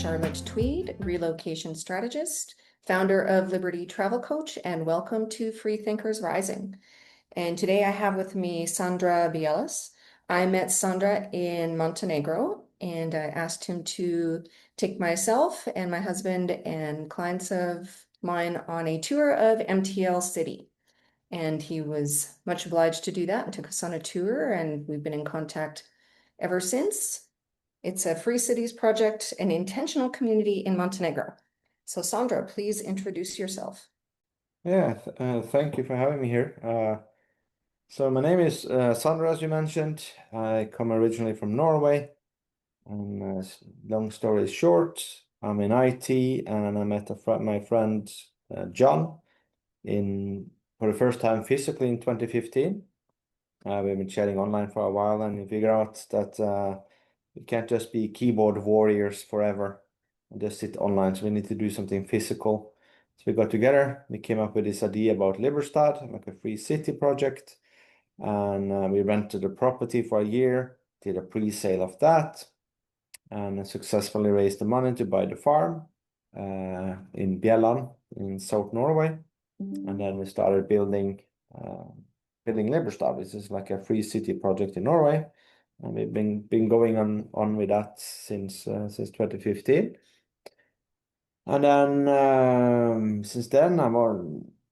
Charlotte Tweed, relocation strategist, founder of Liberty Travel Coach, and welcome to Free Thinkers Rising. And today I have with me Sondre Bjellås. I met Sondre in Montenegro, and I asked him to take myself and my husband and clients of mine on a tour of MTL City. And he was much obliged to do that and took us on a tour, and we've been in contact ever since. It's a Free Cities project, an intentional community in Montenegro. So Sondre, please introduce yourself. Yeah, thank you for having me here. So my name is Sondre, as you mentioned. I come originally from Norway. And long story short, I'm in IT, and I met my friend John for the first time physically in 2015. We've been chatting online for a while, and we figure out that we can't just be keyboard warriors forever and just sit online. So we need to do something physical. So we got together, we came up with this idea about Liberstad, like a free city project. And we rented a property for a year, did a pre-sale of that, and successfully raised the money to buy the farm in Bjelland in South Norway. And then we started building Liberstad, which is like a free city project in Norway. And we've been going on with that since 2015. And then since then, I've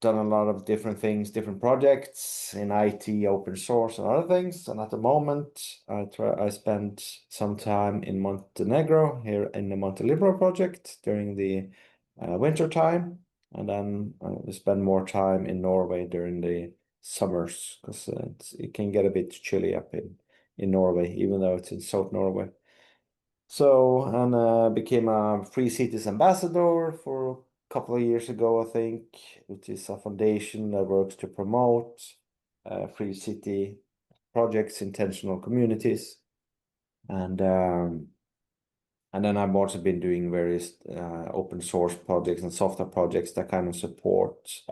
done a lot of different things, different projects in IT, open source, and other things. And at the moment, I spend some time in Montenegro here in the Montelibro project during the winter time, and then we spend more time in Norway during the summers because it can get a bit chilly up in Norway, even though it's in South Norway. So, and became a Free Cities ambassador for a couple of years ago, I think, which is a foundation that works to promote free city projects, intentional communities. And then I've also been doing various open source projects and software projects that kind of support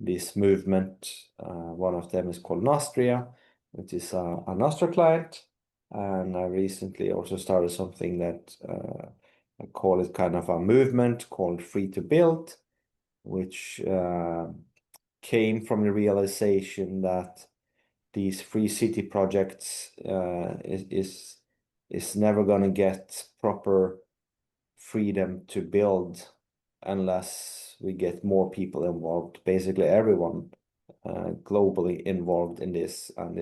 this movement. One of them is called Nostria, which is a Nostr client. And I recently also started something that I call it kind of a movement called Free to Build, which came from the realization that these free city projects is never going to get proper freedom to build unless we get more people involved, basically everyone globally involved in this. And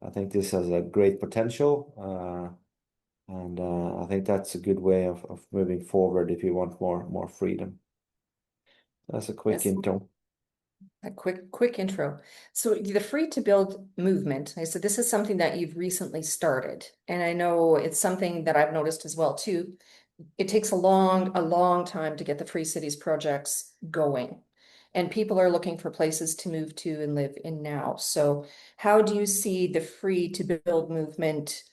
I think this has a great potential, and I think that's a good way of moving forward if you want more freedom. That's a quick intro. A quick intro. So the Free to Build movement, I said this is something that you've recently started, and I know it's something that I've noticed as well too. It takes a long time to get the Free Cities projects going, and people are looking for places to move to and live in now. So how do you see the Free to Build movement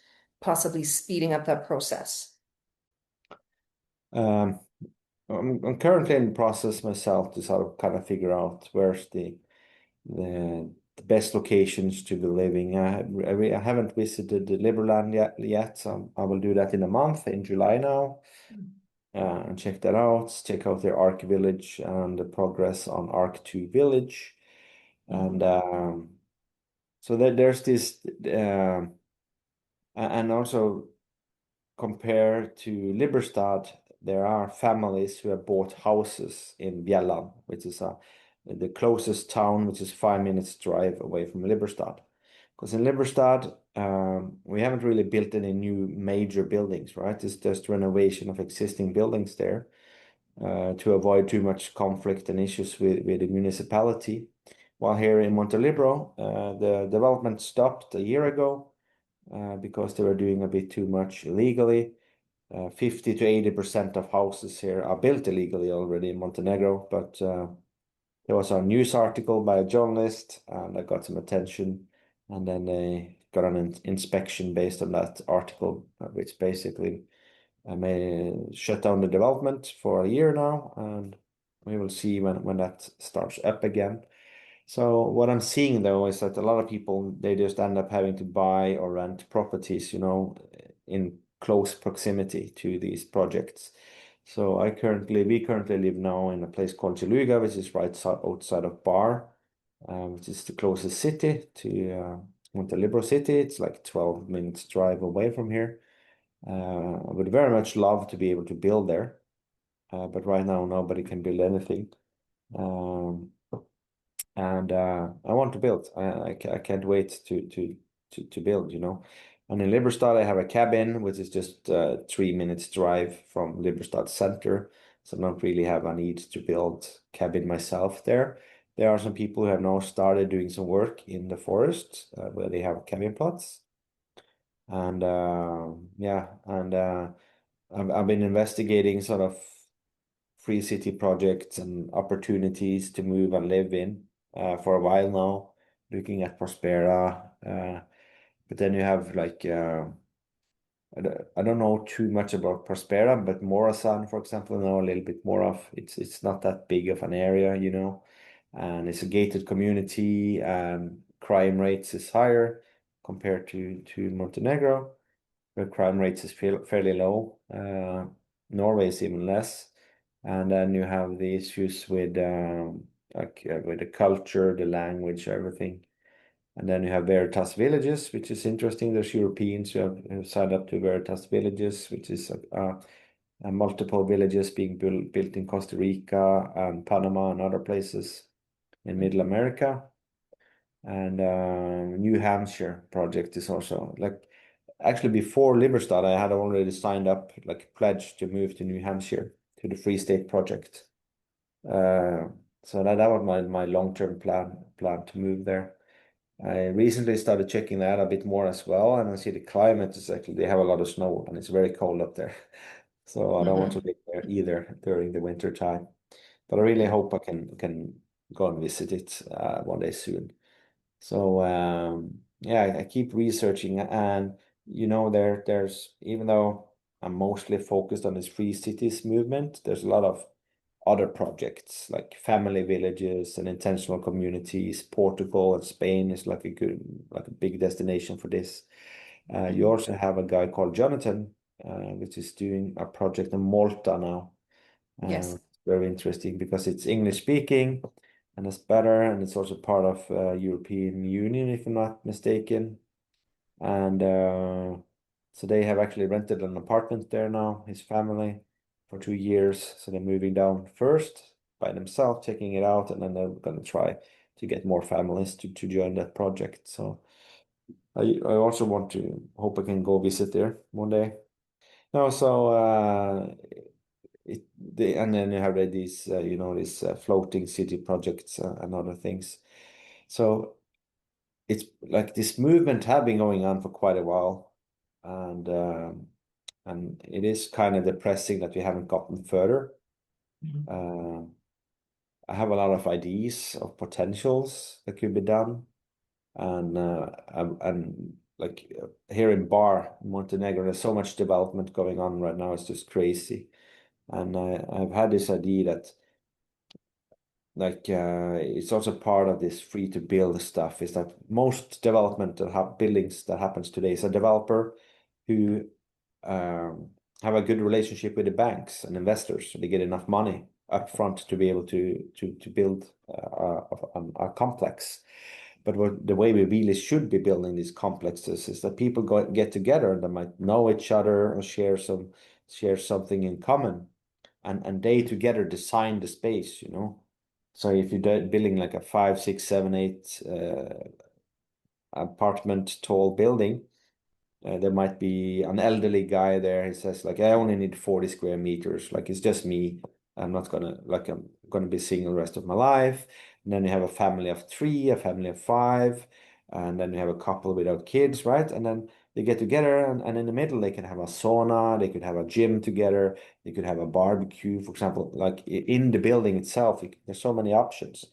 possibly speeding up that process? I'm currently in the process myself to sort of kind of figure out where's the best locations to be living. I haven't visited the Liberland yet, so I will do that in a month, in July now, and check that out. Check out their Arc Village and the progress on Arc 2 Village, and so there's this, and also compared to Liberstad, there are families who have bought houses in Bjelland, which is the closest town, which is 5 minutes drive away from Liberstad. Because in Liberstad, we haven't really built any new major buildings, right? It's just renovation of existing buildings there to avoid too much conflict and issues with the municipality. While here in Montelibro, the development stopped a year ago because they were doing a bit too much illegally. 50 to 80% of houses here are built illegally already in Montenegro, but there was a news article by a journalist and I got some attention, and then they got an inspection based on that article, which basically may shut down the development for a year now, and we will see when that starts up again. So what I'm seeing though is that a lot of people, they just end up having to buy or rent properties, in close proximity to these projects. So we currently live now in a place called Geluga, which is right outside of Bar, which is the closest city to Montenegro city. It's like 12 minutes drive away from here. I would very much love to be able to build there, but right now nobody can build anything. Um, and I want to build. I can't wait to build, you know. And in Liberstad, I have a cabin, which is just 3 minutes drive from Liberstad center. So I don't really have a need to build cabin myself there. There are some people who have now started doing some work in the forest where they have cabin plots. And yeah, and I've been investigating sort of free city projects and opportunities to move and live in for a while now, looking at Prospera. But then you have like I don't know too much about Prospera, but Morasan, for example, I know a little bit more of. It's not that big of an area, you know, and it's a gated community, and crime rates is higher compared to Montenegro, where crime rates is fairly low. Norway is even less, and then you have the issues with with the culture, the language, everything. And then you have Veritas Villages, which is interesting. There's Europeans who have signed up to Veritas Villages, which is multiple villages being built in Costa Rica and Panama and other places in Middle America. And New Hampshire project is also like actually before Liberstad, I had already signed up like a pledge to move to New Hampshire to the Free State project. So that was my long-term plan to move there. I recently started checking that a bit more as well, and I see the climate is actually they have a lot of snow and it's very cold up there. So I don't want to Hmm. live there either during the winter time. But I really hope I can go and visit it one day soon. So yeah, I keep researching, and you know there's even though I'm mostly focused on this free cities movement, there's a lot of other projects like family villages and intentional communities. Portugal and Spain is like a big destination for this. You Hmm. also have a guy called Jonathan, which is doing a project in Malta now. Yes. It's very interesting because it's English speaking and it's better, and it's also part of European Union, if I'm not mistaken. And so they have actually rented an apartment there now, his family, for 2 years. So they're moving down first by themselves, checking it out, and then they're gonna try to get more families to join that project. So I also want to hope I can go visit there one day. No, so and then you have these you know these floating city projects and other things. So it's like this movement have been going on for quite a while, and it is kind of depressing that we haven't gotten further. Mhm. Uh, I have a lot of ideas of potentials that could be done, and like here in Bar, Montenegro, there's so much development going on right now. It's just crazy, and I've had this idea that like it's also part of this free to build stuff is that most development that have buildings that happens today is a developer who um, have a good relationship with the banks and investors, so they get enough money up front to be able to build a complex. But the way we really should be building these complexes is that people get together, that might know each other or share something in common, and they together design the space, you know. So if you're building like a 5, 6, 7, 8 apartment tall building, there might be an elderly guy there. He says like, I only need 40 square meters. Like it's just me. I'm gonna be single the rest of my life. And then you have a family of three, a family of five, and then you have a couple without kids, right? And then they get together, and in the middle they can have a sauna, they could have a gym together, they could have a barbecue, for example, like in the building itself. There's so many options.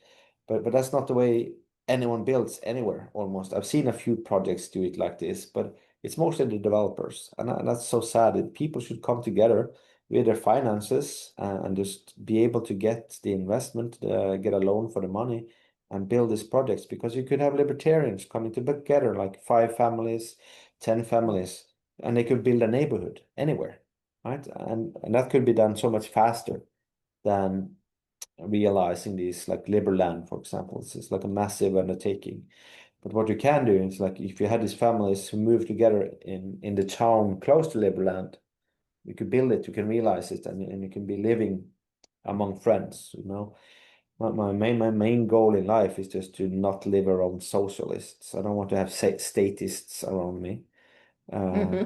But that's not the way anyone builds anywhere almost. I've seen a few projects do it like this, but it's mostly the developers, and that's so sad. People should come together with their finances and just be able to get the investment, get a loan for the money, and build these projects. Because you could have libertarians coming together, like 5 families, 10 families, and they could build a neighborhood anywhere. right? And that could be done so much faster than realizing these, like Liberland, for example. It's like a massive undertaking. But what you can do is, like, if you had these families who move together in the town close to Liberland, you could build it, you can realize it, and you can be living among friends, you know. My main goal in life is just to not live around socialists. I don't want to have statists around me. Uh, Hmm.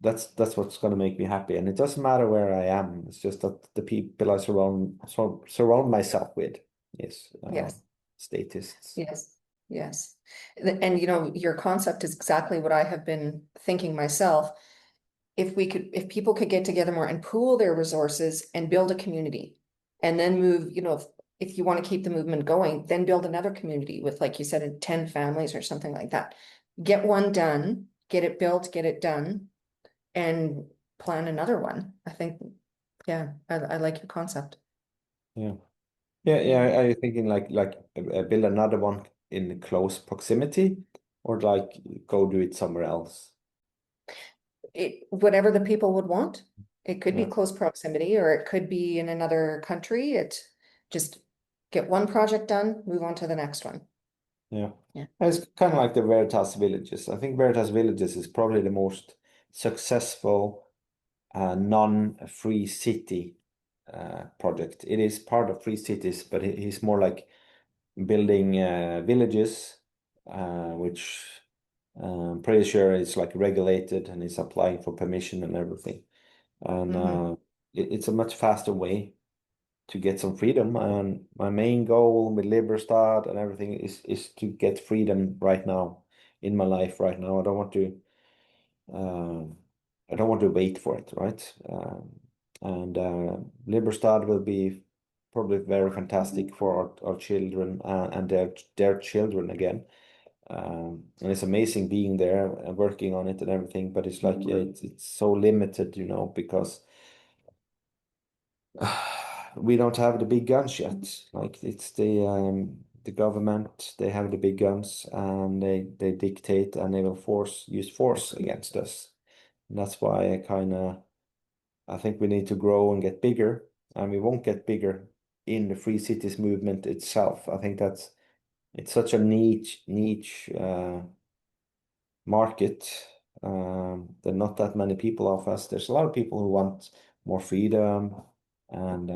that's what's going to make me happy, and it doesn't matter where I am. It's just that the people I surround myself with is Yes. statists. Yes. Yes. And your concept is exactly what I have been thinking myself. If people could get together more and pool their resources and build a community and then move, if you want to keep the movement going, then build another community with, like you said, 10 families or something like that. Get one done, get it built, get it done, and plan another one. I think, yeah, I like your concept. Yeah. Yeah, Yeah. yeah. Are you thinking like build another one in close proximity, or like go do it somewhere else? Whatever the people would want. It could be Yeah, close proximity or it could be in another country. It just get one project done, move on to the next one. yeah. Yeah. It's kind of like the Veritas villages. I think Veritas villages is probably the most successful non-free city project. It is part of free cities, but he's more like building villages, which I'm pretty sure is like regulated and is applying for permission and everything. And Hmm. it's a much faster way to get some freedom. And my main goal with Liberstad and everything is to get freedom right now in my life right now. Um, I don't want to wait for it, right? And Liberstad will be probably very fantastic for our children and their children again. And it's amazing being there and working on it and everything, but it's like, yeah, it's so limited, because we don't have the big guns yet. Like, it's the government, they have the big guns, and they dictate, and they will use force against us. And that's why I think we need to grow and get bigger, and we won't get bigger in the free cities movement itself. I think it's such a niche market. There are not that many people of us. There's a lot of people who want more freedom and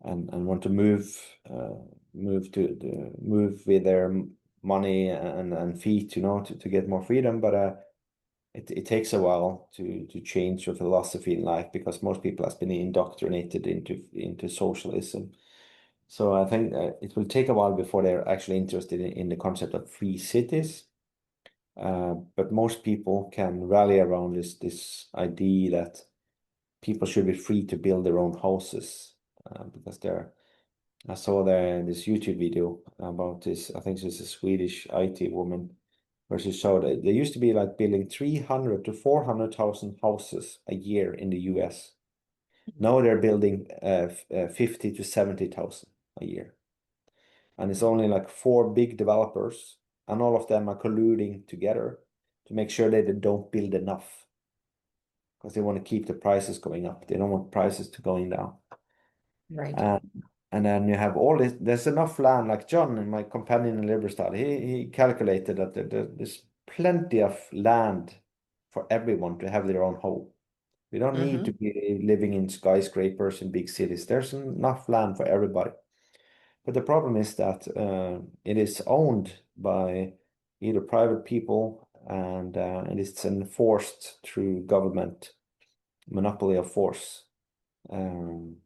and want to move with their money and feet, to get more freedom. But it takes a while to change your philosophy in life, because most people has been indoctrinated into socialism. So I think it will take a while before they're actually interested in the concept of free cities. But most people can rally around this idea that people should be free to build their own houses, because I saw this YouTube video about this. I think this is a Swedish IT woman, where she showed that they used to be like building 300 to 400,000 houses a year in the US. Now they're building 50 to 70,000 a year. And it's only like four big developers, and all of them are colluding together to make sure that they don't build enough, because they want to keep the prices going up. They don't want prices to going down. Right. And and then you have all this. There's enough land. Like John, my companion in Liberstad, he calculated that there's plenty of land for everyone to have their own home. We don't need to Hmm. be living in skyscrapers in big cities. There's enough land for everybody. But the problem is that it is owned by either private people, and it's enforced through government monopoly of force. Um,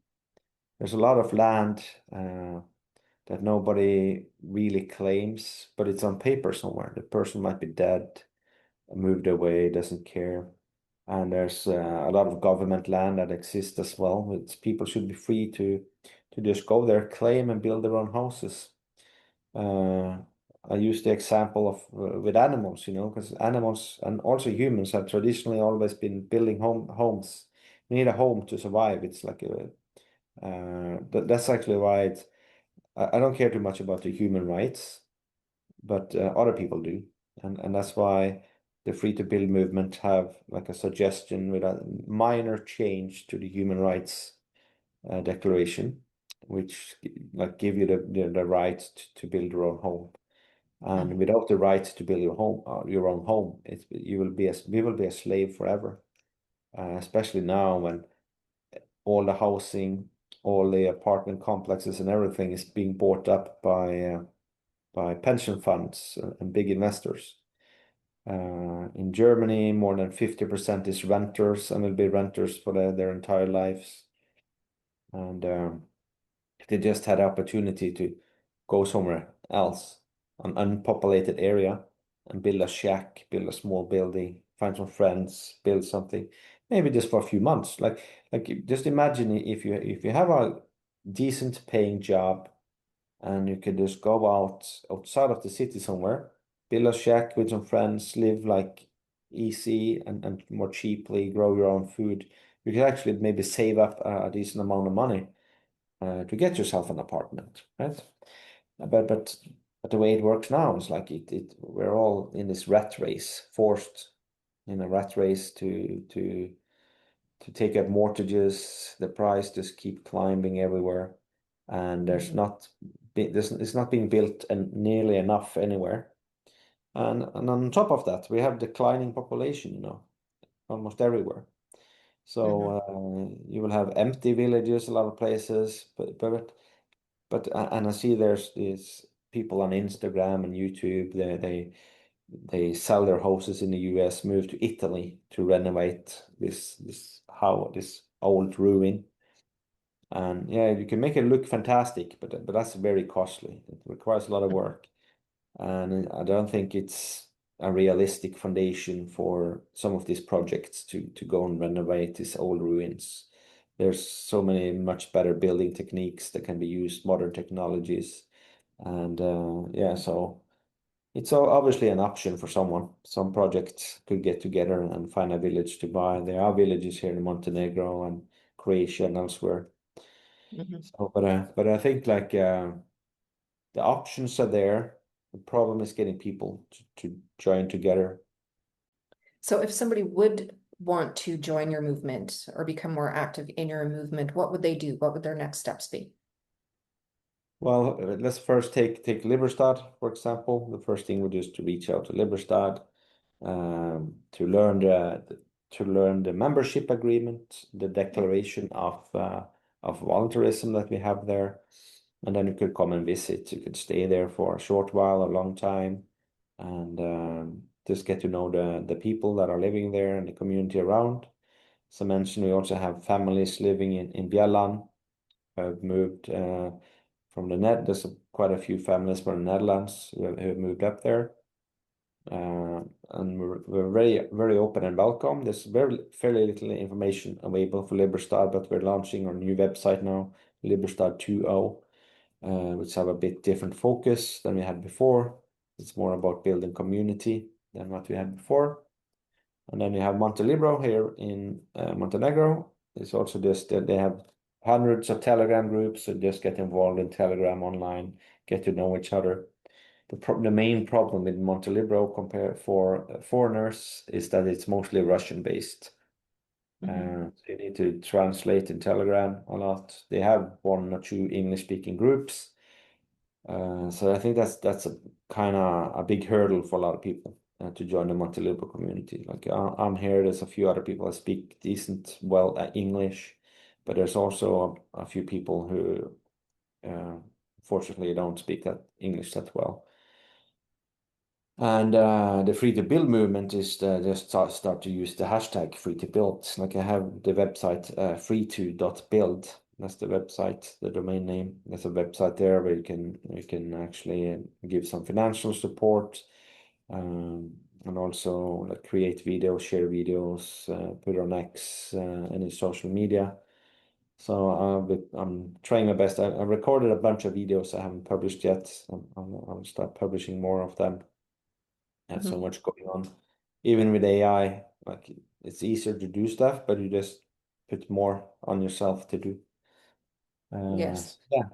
there's a lot of land that nobody really claims, but it's on paper somewhere. The person might be dead, moved away, doesn't care. And there's a lot of government land that exists as well, which people should be free to just go there, claim, and build their own houses. Uh, I use the example of with animals, because animals and also humans have traditionally always been building homes. You need a home to survive. It's like that's actually why I don't care too much about the human rights, but other people do, and that's why. the free to build movement have like a suggestion with a minor change to the human rights declaration, which like give you the right to build your own home. And without the right to build your own home, we will be a slave forever. Especially now when all the housing, all the apartment complexes, and everything is being bought up by pension funds and big investors. In Germany, more than 50% is renters and will be renters for their entire lives. And if they just had the opportunity to go somewhere else, an unpopulated area, and build a shack, build a small building, find some friends, build something, maybe just for a few months. Like just imagine if you have a decent paying job and you could just go outside of the city somewhere, build a shack with some friends, live like easy and more cheaply, grow your own food. You could actually maybe save up a decent amount of money to get yourself an apartment, right? But the way it works now is like we're all in this rat race, forced in a rat race to take up mortgages. The price just keep climbing everywhere, and it's not being built and nearly enough anywhere. And on top of that, we have declining population, almost everywhere. So you will have empty villages, a lot of places, and I see there's these people on Instagram and YouTube. They sell their houses in the US, move to Italy to renovate this old ruin. And yeah, you can make it look fantastic, but that's very costly. It requires a lot of work, and I don't think it's a realistic foundation for some of these projects to go and renovate these old ruins. There's so many much better building techniques that can be used, modern technologies, and yeah, so it's obviously an option for someone. Some projects could get together and find a village to buy. There are villages here in Montenegro and Croatia and elsewhere. So, but I think like the options are there. The problem is getting people to join together. So if somebody would want to join your movement or become more active in your movement, what would they do? What would their next steps be? Well, let's first take Liberstad, for example. The first thing would is to reach out to Liberstad to learn the membership agreement, the declaration of voluntarism that we have there, and then you could come and visit. You could stay there for a short while, a long time, and just get to know the people that are living there and the community around. As I mentioned, we also have families living in Bjelland who have moved from the net. There's quite a few families from the Netherlands who have moved up there. And we're very, very open and welcome. There's fairly little information available for Liberstad, but we're launching our new website now, Liberstad 2.0, which have a bit different focus than we had before. It's more about building community than what we had before. And then you have Montelibro here in Montenegro. It's also just that they have hundreds of Telegram groups, so just get involved in Telegram online, get to know each other. The main problem with Montelibro compared for foreigners is that it's mostly Russian based. So you need to translate in Telegram a lot. They have one or two English speaking groups. So I think that's a kind of a big hurdle for a lot of people to join the Montelibro community. Like I'm here, there's a few other people that speak decent, well English, but there's also a few people who fortunately don't speak that English that well. And the free to build movement is just start to use the hashtag free to build. Like I have the website free2.build. That's the website, the domain name. There's a website there where you can actually give some financial support, and also like create videos, share videos, put on X, any social media. So I'm trying my best. I recorded a bunch of videos I haven't published yet. I'll start publishing more of them. There's so much going on. Even with AI, like it's easier to do stuff, but you just put more on yourself to do. Yes. Yeah.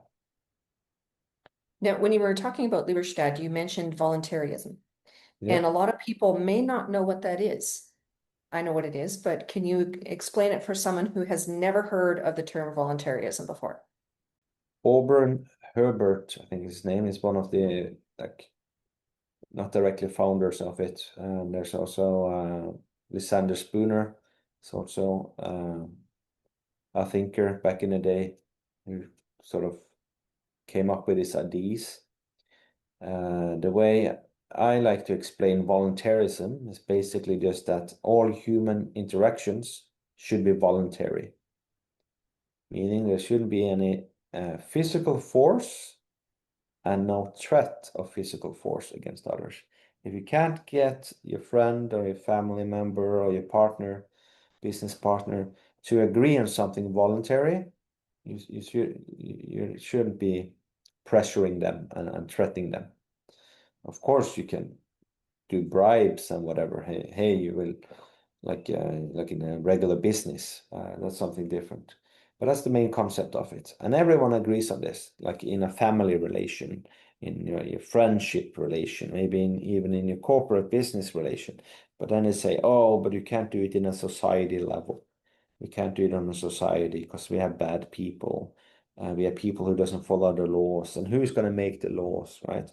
Now, when you were talking about Liberstad, you mentioned voluntaryism. And Yeah. a lot of people may not know what that is. I know what it is, but can you explain it for someone who has never heard of the term voluntarism before? Auburn Herbert, I think his name, is one of the, like, not directly founders of it. And there's also Lysander Spooner. It's also a thinker back in the day who sort of came up with these ideas. The way I like to explain voluntarism is basically just that all human interactions should be voluntary, meaning there shouldn't be any physical force and no threat of physical force against others. If you can't get your friend or your family member or your partner, business partner, to agree on something voluntary, you shouldn't be pressuring them and threatening them. Of course, you can do bribes and whatever. Hey, you will, like in a regular business. That's something different. But that's the main concept of it, and everyone agrees on this. Like in a family relation, in your friendship relation, maybe even in your corporate business relation. But then they say, oh, but you can't do it in a society level. We can't do it on a society because we have bad people. We have people who doesn't follow the laws, and who's going to make the laws, right?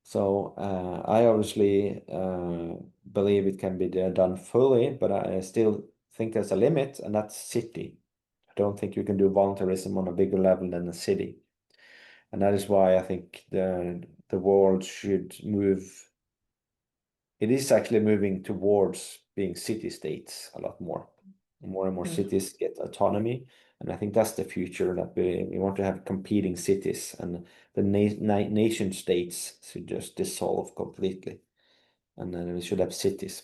So I obviously believe it can be done fully, but I still think there's a limit, and that's city. I don't think you can do voluntarism on a bigger level than a city. And that is why I think the world should move. It is actually moving towards being city states a lot more. More and more Mm. cities get autonomy. And I think that's the future, that we want to have competing cities, and the nation states should just dissolve completely. And then we should have cities.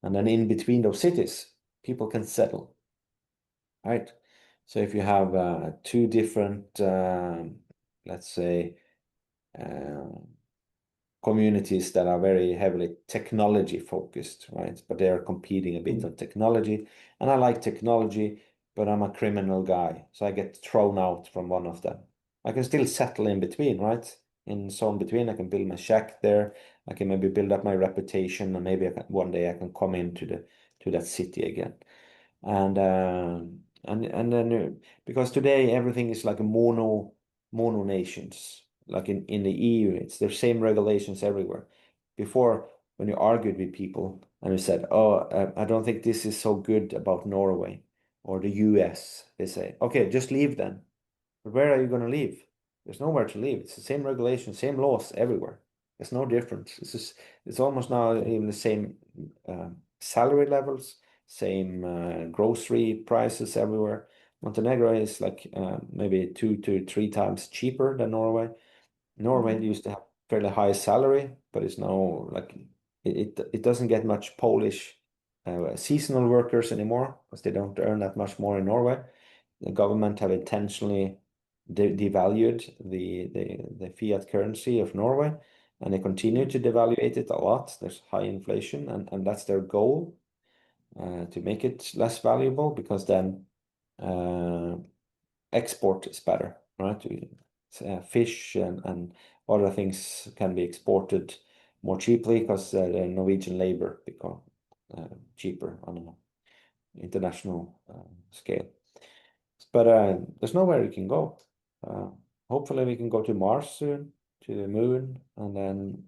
And then in between those cities, people can settle, right? So if you have two different, let's say, uh, communities that are very heavily technology focused, right? But they are competing a bit on technology. And I like technology, but I'm a criminal guy, so I get thrown out from one of them. I can still settle in between, right? In zone between, I can build my shack there. I can maybe build up my reputation, and maybe one day I can come into to that city again. And then because today everything is like a mono nations, like in the EU, it's the same regulations everywhere. Before, when you argued with people and you said, "Oh, I don't think this is so good about Norway or the US," they say, "Okay, just leave then." But where are you going to leave? There's nowhere to leave. It's the same regulations, same laws everywhere. There's no difference. It's almost now even the same salary levels, same grocery prices everywhere. Montenegro is like maybe 2 to 3 times cheaper than Norway. Norway Mhm. used to have fairly high salary, but it's now like it doesn't get much Polish seasonal workers anymore because they don't earn that much more in Norway. The government have intentionally devalued the fiat currency of Norway, and they continue to devaluate it a lot. There's high inflation, and that's their goal, to make it less valuable, because then uh, export is better, right? Fish and other things can be exported more cheaply because the Norwegian labor become cheaper on an international scale. But there's nowhere we can go. Uh, Hopefully we can go to Mars soon, to the moon, and then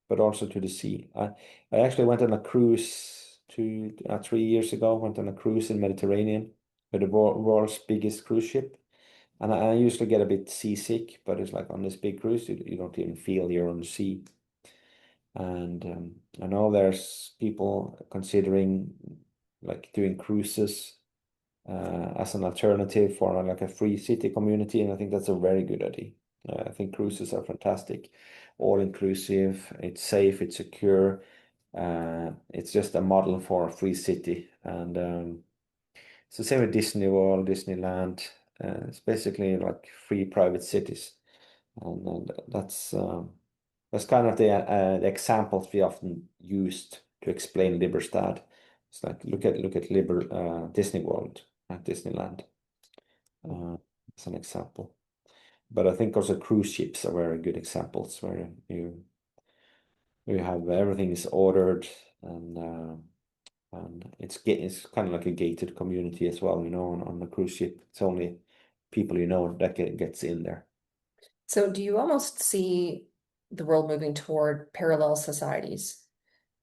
but also to the sea. I actually went on a cruise 3 years ago. Went on a cruise in Mediterranean with the world's biggest cruise ship. And I usually get a bit seasick, but it's like on this big cruise, you don't even feel you're on the sea. And I know there's people considering like doing cruises as an alternative for like a free city community, and I think that's a very good idea. I think cruises are fantastic, all inclusive. It's safe, it's secure. It's just a model for a free city, and it's the same with Disney World, Disneyland. It's basically like free private cities, and that's kind of the examples we often used to explain Liberstad. It's like look at Disney World at Disneyland as an example. But I think also cruise ships are very good examples where We have everything is ordered, and it's kind of like a gated community as well. On the cruise ship, it's only people that gets in there. So do you almost see the world moving toward parallel societies?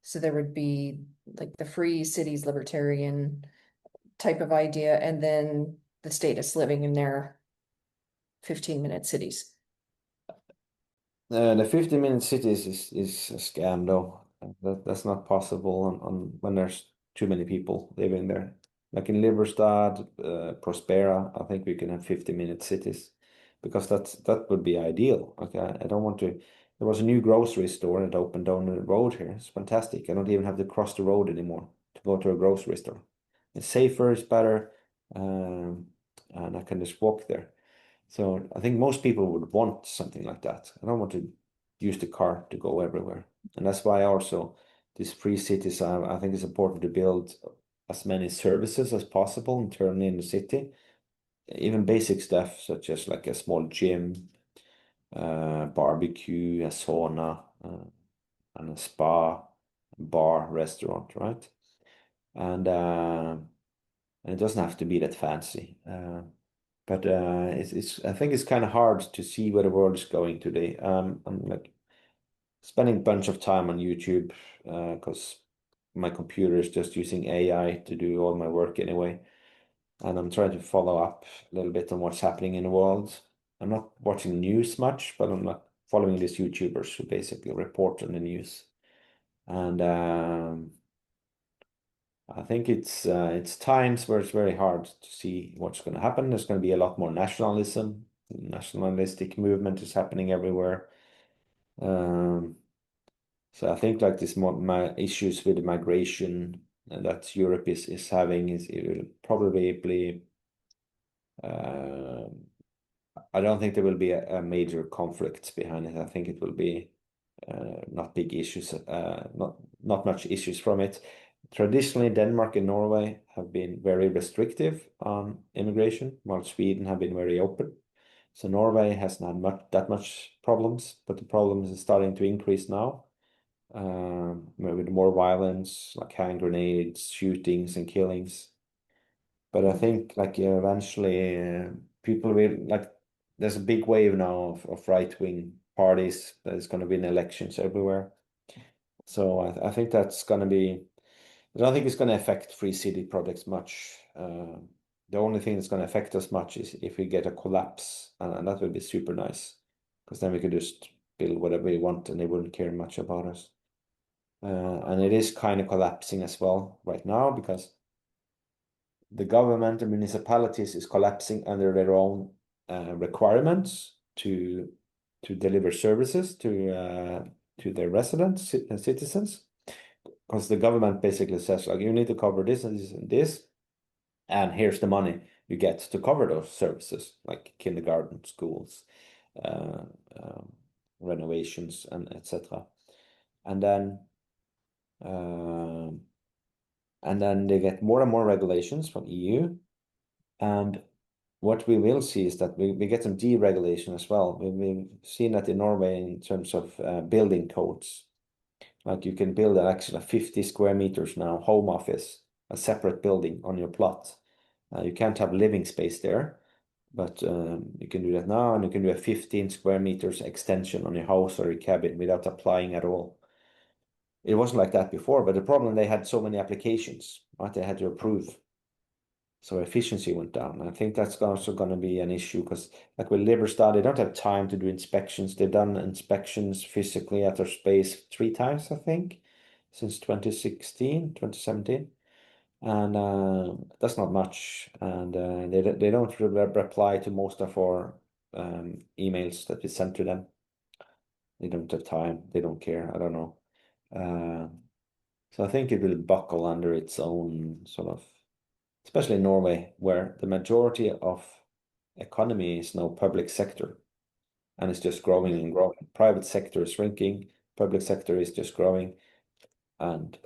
So there would be like the free cities libertarian type of idea, and then the statists living in their 15-minute cities. The 50-minute cities is a scam though. That's not possible on when there's too many people living there. Like in Liberstad, Prospera, I think we can have 50-minute cities because that would be ideal. Okay, I don't want to. There was a new grocery store that opened down the road here. It's fantastic. I don't even have to cross the road anymore to go to a grocery store. It's safer, it's better, um, and I can just walk there. So I think most people would want something like that. I don't want to use the car to go everywhere. And that's why also these free cities, I think it's important to build as many services as possible internally in the city. Even basic stuff such as like a small gym, barbecue, a sauna, and a spa, bar, restaurant, right? And it doesn't have to be that fancy. But it's I think it's kind of hard to see where the world is going today. I'm like spending a bunch of time on YouTube because my computer is just using AI to do all my work anyway, and I'm trying to follow up a little bit on what's happening in the world. I'm not watching news much, but I'm like following these YouTubers who basically report on the news, and I think it's times where it's very hard to see what's going to happen. There's going to be a lot more nationalism. Nationalistic movement is happening everywhere. Um, so I think like this more my issues with the migration that Europe is having is it will probably be. Uh, I don't think there will be a major conflict behind it. I think it will be not big issues, not much issues from it. Traditionally, Denmark and Norway have been very restrictive on immigration, while Sweden have been very open. So Norway has not that much problems, but the problems is starting to increase now, with more violence, like hand grenades, shootings, and killings. But I think like eventually people will like there's a big wave now of right-wing parties that is going to win elections everywhere. So I think that's going to be. I don't think it's going to affect free city projects much. The only thing that's going to affect us much is if we get a collapse, and that would be super nice, because then we could just build whatever we want, and they wouldn't care much about us. And it is kind of collapsing as well right now because the government and municipalities is collapsing under their own requirements to deliver services to their residents and citizens, because the government basically says like you need to cover this and this and this, and here's the money you get to cover those services like kindergarten, schools, uh, um, renovations, and etc. And then um, and then they get more and more regulations from EU. And what we will see is that we get some deregulation as well. We've seen that in Norway in terms of building codes. Like you can build an extra 50 square meters now, home office, a separate building on your plot. You can't have living space there, but you can do that now, and you can do a 15 square meters extension on your house or your cabin without applying at all. It wasn't like that before, but the problem they had so many applications, right? They had to approve. So efficiency went down. I think that's also going to be an issue because, like with Liberstad, they don't have time to do inspections. They've done inspections physically at their space 3 times, I think, since 2016, 2017. And that's not much. And they don't reply to most of our emails that we send to them. They don't have time. They don't care. I don't know. Uh, so I think it will buckle under its own sort of, especially in Norway, where the majority of economy is now public sector, and it's just growing and growing. Private sector is shrinking, public sector is just growing, and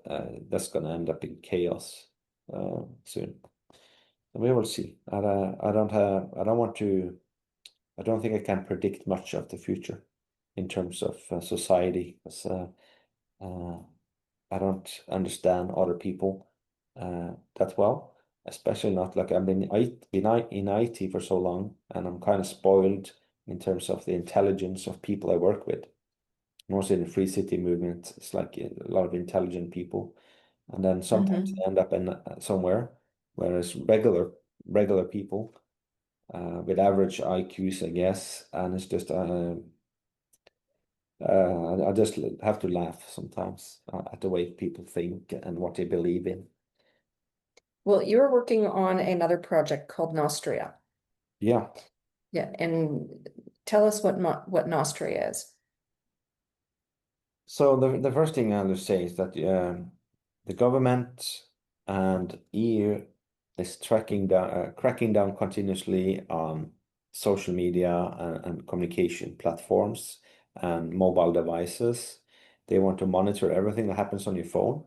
that's going to end up in chaos soon. And we will see. I don't think I can predict much of the future in terms of society. I don't understand other people that well, especially not like I've been in IT for so long, and I'm kind of spoiled in terms of the intelligence of people I work with. And also in the free city movement, it's like a lot of intelligent people, and then sometimes Hmm. they end up in somewhere, whereas regular people with average IQs, I guess, and it's just I just have to laugh sometimes at the way people think and what they believe in. Well, you're working on another project called Nostria. Yeah. Yeah, and tell us what Nostria is. So the first thing I'll say is that the government and EU is cracking down continuously on social media and communication platforms and mobile devices. They want to monitor everything that happens on your phone.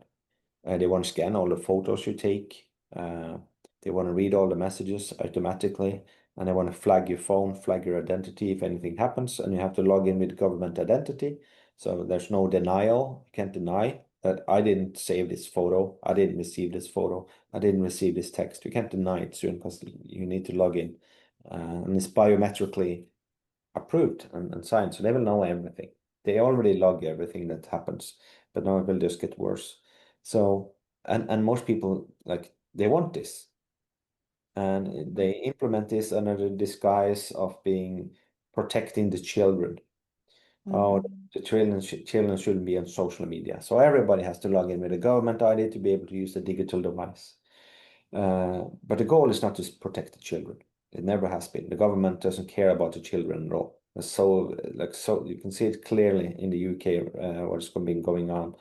They want to scan all the photos you take. They want to read all the messages automatically, and they want to flag your phone, flag your identity if anything happens, and you have to log in with government identity. So there's no denial. You can't deny that I didn't save this photo, I didn't receive this photo, I didn't receive this text. You can't deny it soon because you need to log in. And it's biometrically approved and signed, so they will know everything. They already log everything that happens, but now it will just get worse. So, and most people like they want this, and they implement this under the disguise of being protecting the children. Oh, Mhm. the children shouldn't be on social media, so everybody has to log in with a government ID to be able to use the digital device. But the goal is not to protect the children. It never has been. The government doesn't care about the children at all. So you can see it clearly in the UK, what's been going on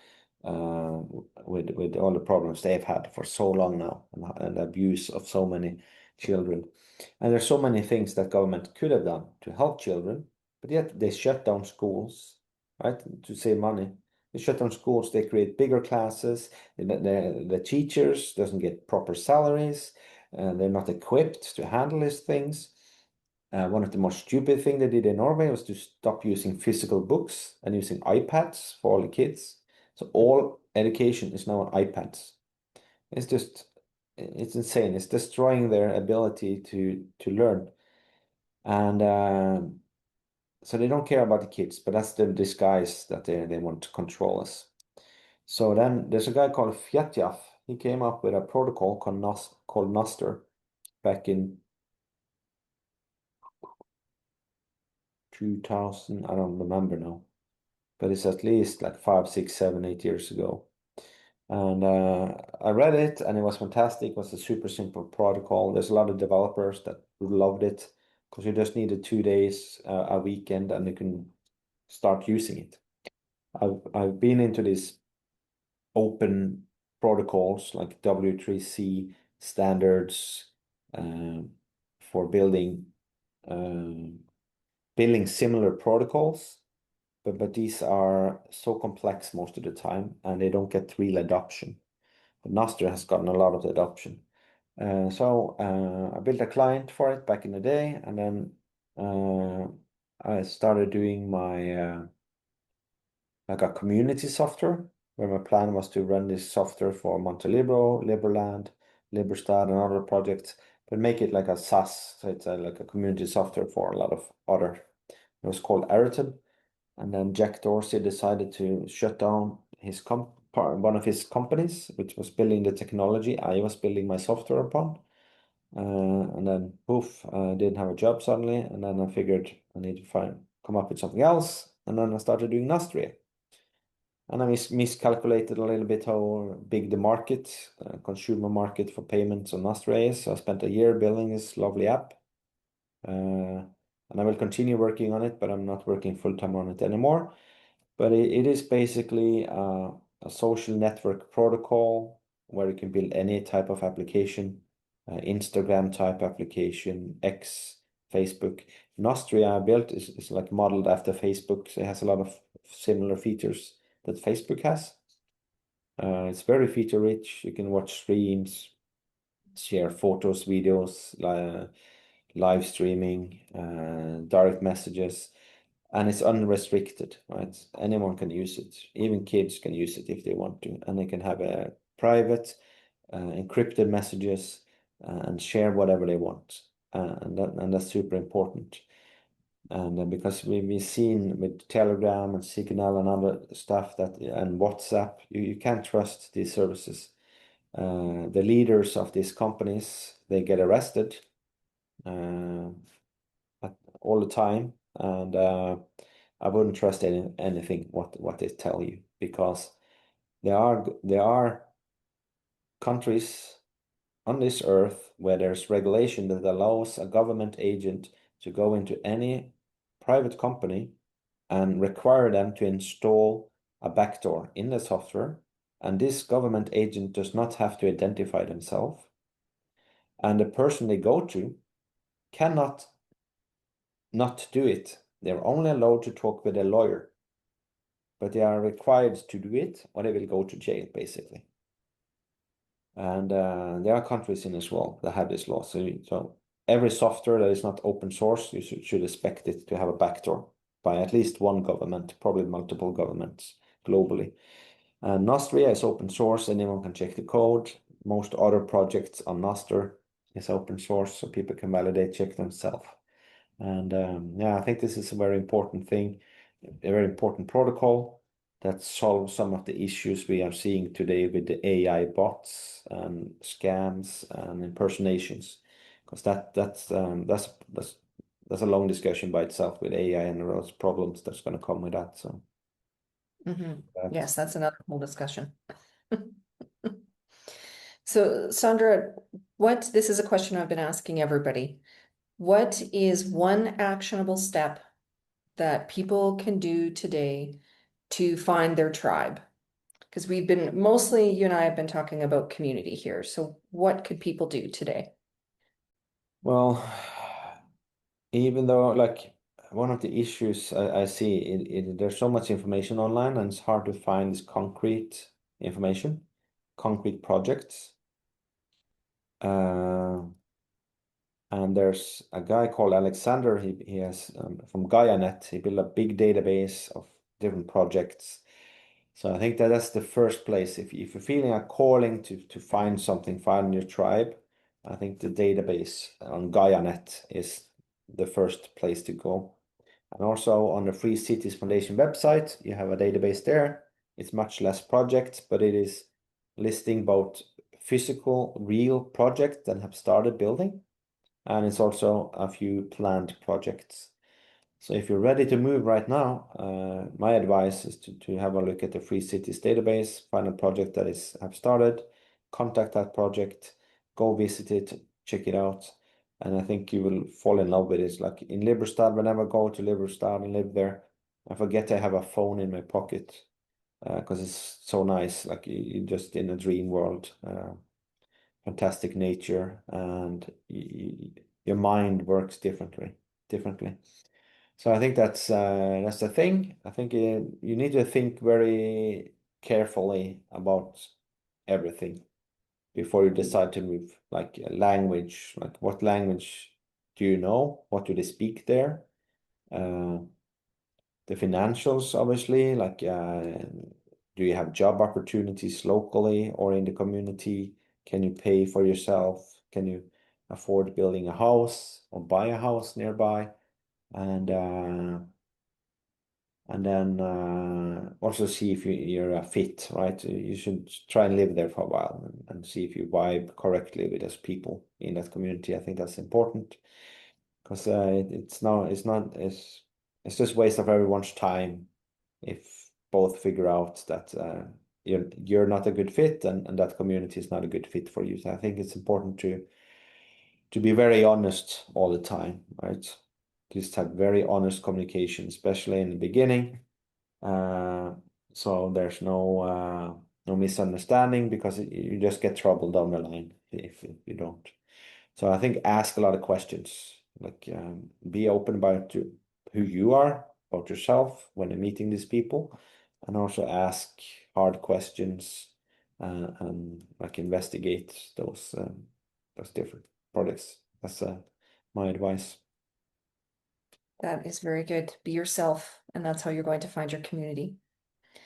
with all the problems they've had for so long now, and the abuse of so many children. And there's so many things that government could have done to help children, but yet they shut down schools, right, to save money. They shut down schools. They create bigger classes. The teachers doesn't get proper salaries. They're not equipped to handle these things. One of the most stupid thing they did in Norway was to stop using physical books and using iPads for all the kids. So all education is now on iPads. It's just, it's insane. It's destroying their ability to learn. And so they don't care about the kids, but that's the disguise that they want to control us. So then there's a guy called Fjetjaf. He came up with a protocol called Nostr back in 2000. I don't remember now, but it's at least like 5, 6, 7, 8 years ago. And I read it and it was fantastic. It was a super simple protocol. There's a lot of developers that loved it because you just needed 2 days, a weekend, and you can start using it. I've been into these open protocols like W3C standards um, for um, building similar protocols, but these are so complex most of the time, and they don't get real adoption. But Nostria has gotten a lot of adoption. So I built a client for it back in the day, and then I started doing my like a community software, where my plan was to run this software for Montelibro, Liberland, Liberstad, and other projects, but make it like a SaaS, so it's like a community software for a lot of other. It was called Ariton, and then Jack Dorsey decided to shut down one of his companies, which was building the technology I was building my software upon. And then poof, I didn't have a job suddenly, and then I figured I need to come up with something else, and then I started doing Nostria. And I miscalculated a little bit how big the consumer market for payments on Nostria is. So I spent a year building this lovely app. And I will continue working on it, but I'm not working full-time on it anymore. But it is basically a social network protocol where you can build any type of application, Instagram type application, X, Facebook. Nostria I built is like modeled after Facebook. So it has a lot of similar features that Facebook has. It's very feature rich. You can watch streams, share photos, videos, live streaming, direct messages. and it's unrestricted, right? Anyone can use it. Even kids can use it if they want to, and they can have a private encrypted messages and share whatever they want, and that's super important. And because we've seen with Telegram and Signal and other stuff that and WhatsApp, you can't trust these services. The leaders of these companies, they get arrested all the time, and I wouldn't trust anything what they tell you, because there are countries on this earth where there's regulation that allows a government agent to go into any private company and require them to install a backdoor in the software, and this government agent does not have to identify themselves, and the person they go to cannot not do it. They're only allowed to talk with a lawyer, but they are required to do it or they will go to jail, basically. And there are countries in this world that have this law. So every software that is not open source, you should expect it to have a backdoor by at least one government, probably multiple governments globally. And Nostria is open source, anyone can check the code. Most other projects on Nostr is open source, so people can validate, check themselves. And yeah, I think this is a very important thing, a very important protocol that solves some of the issues we are seeing today with the AI bots and scams and impersonations, because that's a long discussion by itself with AI and those problems that's going to come with that. So Yes, that's another whole discussion. So, Sondre, this is a question I've been asking everybody. What is one actionable step that people can do today to find their tribe? Because mostly you and I have been talking about community here. So what could people do today? well, even though like one of the issues I see there's so much information online and it's hard to find this concrete information, concrete projects. And there's a guy called Alexander. He has from GaiaNet. He built a big database of different projects. So I think that's the first place. If you're feeling a calling to find something, find your tribe, I think the database on GaiaNet is the first place to go. And also on the Free Cities Foundation website, you have a database there. It's much less projects, but it is listing both physical, real projects that have started building, and it's also a few planned projects. So if you're ready to move right now, my advice is to have a look at the Free Cities database, find a project that have started, contact that project, go visit it, check it out, and I think you will fall in love with it. Like in Liberstad, whenever I go to Liberstad and live there, I forget I have a phone in my pocket because it's so nice. Like you're just in a dream world. Fantastic nature, and your mind works differently. So I think that's the thing. I think you need to think very carefully about everything before you decide to move. Like language, like what language do you know? What do they speak there? The financials, obviously, like do you have job opportunities locally or in the community? Can you pay for yourself? Can you afford building a house or buy a house nearby? And then also see if you're a fit, right? You should try and live there for a while and see if you vibe correctly with those people in that community. I think that's important because it's just waste of everyone's time if both figure out that you're not a good fit and that community is not a good fit for you. So I think it's important to be very honest all the time, right? Just have very honest communication, especially in the beginning. So there's no misunderstanding, because you just get trouble down the line if you don't. So I think ask a lot of questions, like be open about who you are, about yourself when you're meeting these people, and also ask hard questions and like investigate those different projects. That's my advice. That is very good. Be yourself, and that's how you're going to find your community.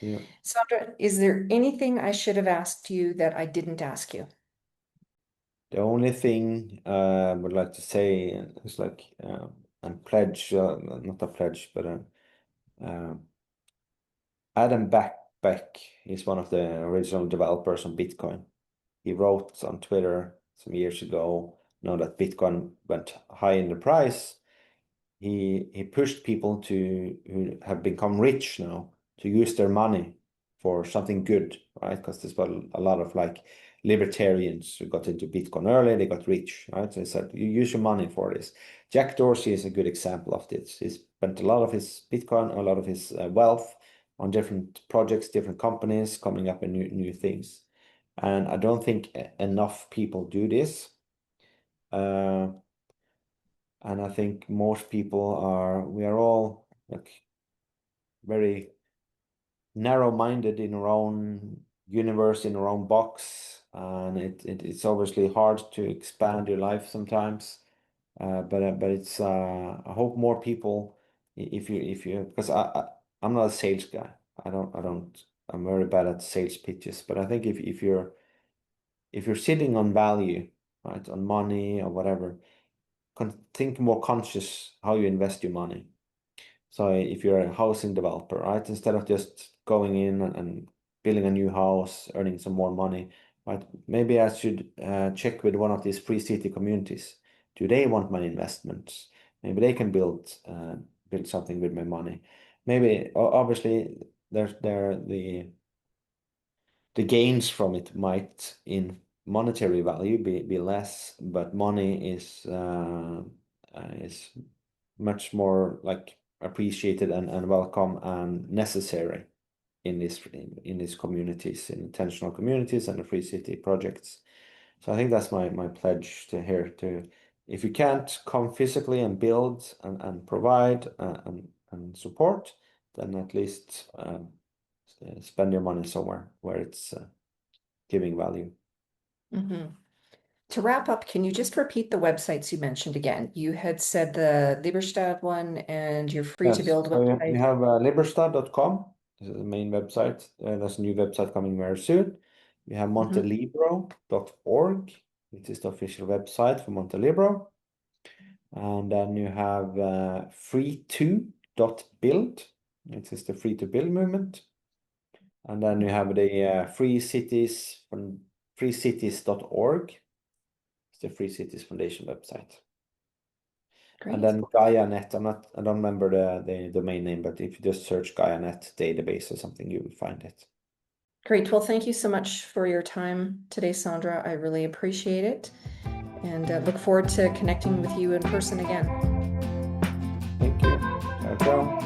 Yeah. Sondre, is there anything I should have asked you that I didn't ask you? The only thing I would like to say is like and pledge, not a pledge, but Adam Beck is one of the original developers on Bitcoin. He wrote on Twitter some years ago, now that Bitcoin went high in the price, he pushed people who have become rich now to use their money for something good, right? Because there's a lot of like libertarians who got into Bitcoin early, they got rich, right? So he said, you use your money for this. Jack Dorsey is a good example of this. He spent a lot of his Bitcoin, a lot of his wealth on different projects, different companies, coming up with new things. And I don't think enough people do this. And I think most people we are all like very narrow-minded in our own universe, in our own box. And it's obviously hard to expand your life sometimes. But it's I hope more people, if you because I'm not a sales guy. I'm very bad at sales pitches. But I think if you're sitting on value, right, on money or whatever, think more conscious how you invest your money. So if you're a housing developer, right, instead of just going in and building a new house, earning some more money, right, maybe I should check with one of these free city communities. Do they want my investments? Maybe they can build something with my money. Maybe obviously the gains from it might in monetary value be less, but money is much more like appreciated and welcome and necessary in these communities, in intentional communities and the free city projects. So I think that's my pledge to here to, if you can't come physically and build and provide and support, then at least spend your money somewhere where it's giving value. Mm-hmm. To wrap up, can you just repeat the websites you mentioned again? You had said the Liberstad one and your free to Yes, build so you website. have liberstad.com. This is the main website. There's a new website coming very soon. We have Mhm. montelibro.org, which is the official website for Montelibro. And then you have free2.build, which is the free to build movement. And then you have the free cities from freecities.org. It's the Free Cities Foundation website. And Great. then GaiaNet, I don't remember the domain name, but if you just search GaiaNet database or something, you will find it. Great. Well, thank you so much for your time today, Sondre. I really appreciate it and look forward to connecting with you in person again. Thank you. Ciao, ciao.